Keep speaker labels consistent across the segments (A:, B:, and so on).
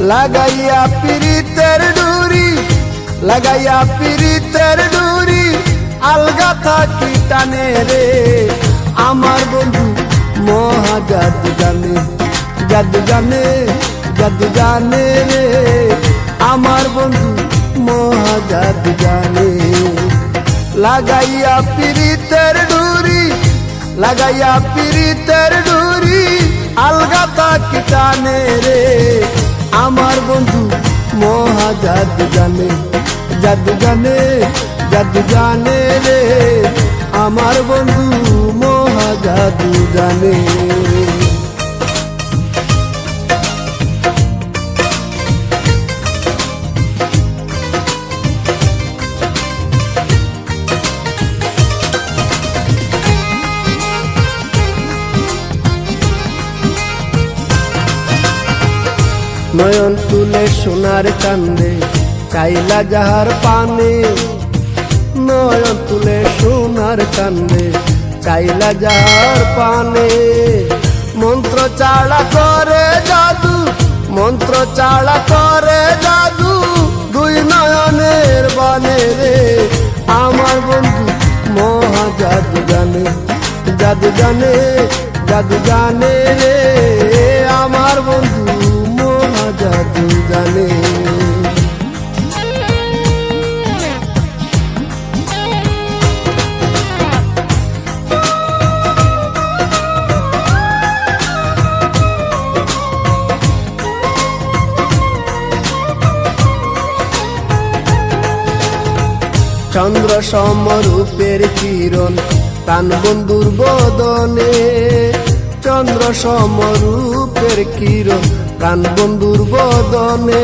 A: লাগাইয়া পিরিতের ডুরি, লাগাইয়া পিরিতের ডুরি, আলগা থাকি টানে রে। আমার বন্ধু মহা জাদু জানে, জাদু জানে, জাদু জানে রে। আমার বন্ধু মহা জাদু জানে। লাগাইয়া পিরিতের ডুরি, লাগাইয়া পিরিতের ডুরি, আলগা থাকি টানে রে। আমার বন্ধু মহা জাদু জানে, জাদু জানে, জাদু জানে রে। আমার বন্ধু মহা জাদু জানে। নয়ন তুলে সোনার চান্দে চাইলা যাহার পানে, নয়ন তুলে সোনার চান্দে চাইলা যাহার পানে। মন্ত্র চালা করে জাদু, মন্ত্র চালা করে জাদু, দুই নয়নের বানে রে। আমার বন্ধু মহা জাদু জানে, জাদু জানে, জাদু জানে রে। আমার বন্ধু মহা জাদু জানে। চন্দ্র সমরূপের কিরণ প্রাণ বন্ধুর বদনে, চন্দ্র সমরূপের কিরণ প্রাণ বন্ধুর বদনে।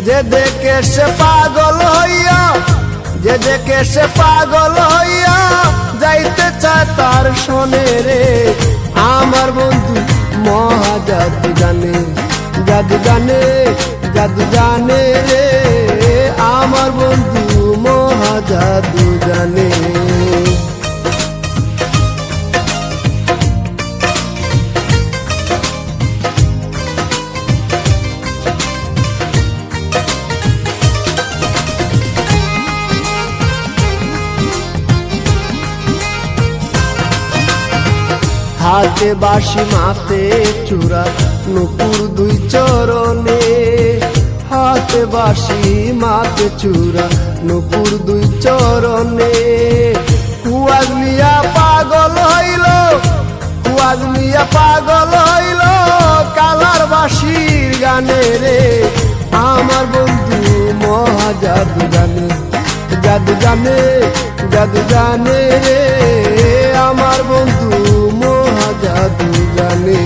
A: যে দেখে সে পাগল হইয়া, যে দেখে সে পাগল হইয়া, যাইতে চায় তার শোনে রে। আমার বন্ধু মহা জাদু জানে, জাদু জানে, জাদু জানে রে। আমার বন্ধু মহা জাদু জানে। হাতে বাঁশি মাতে চূড়া নুপুর দুই চরণে, হাতে বাঁশি মাতে চূড়া নুপুর দুই চরণে। কুয়াজ মিয়া পাগল হইল, কুয়াজ মিয়া পাগল হইল, কালার বাঁশির গানে রে। আমার বন্ধু মহা জাদু জানে, জাদু জানে, জাদু জানে রে। আমার বন্ধু মহা জাদু জানে।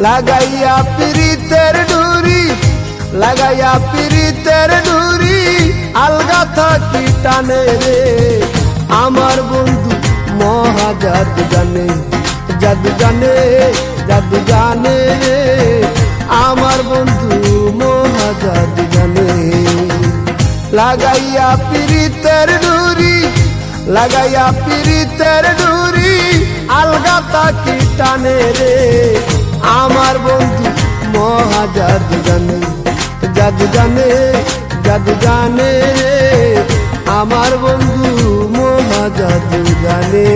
A: লাগাইয়া পিরিতের ডুরি, লাগাইয়া পিরিতের ডুরি, আলগা থাকি টানে রে। আমার বন্ধু মহা জাদু জানে, জাদু জানে, জাদু জানে রে। আমার বন্ধু মহা জাদু জানে। লাগাইয়া পিরিতের ডুরি, লাগাইয়া পিরিতের ডুরি, আলগা থাকি টানে রে। আমার বন্ধু মহা জাদু জানে, জাদু জানে, জাদু জানে রে। আমার বন্ধু মহা জাদু জানে।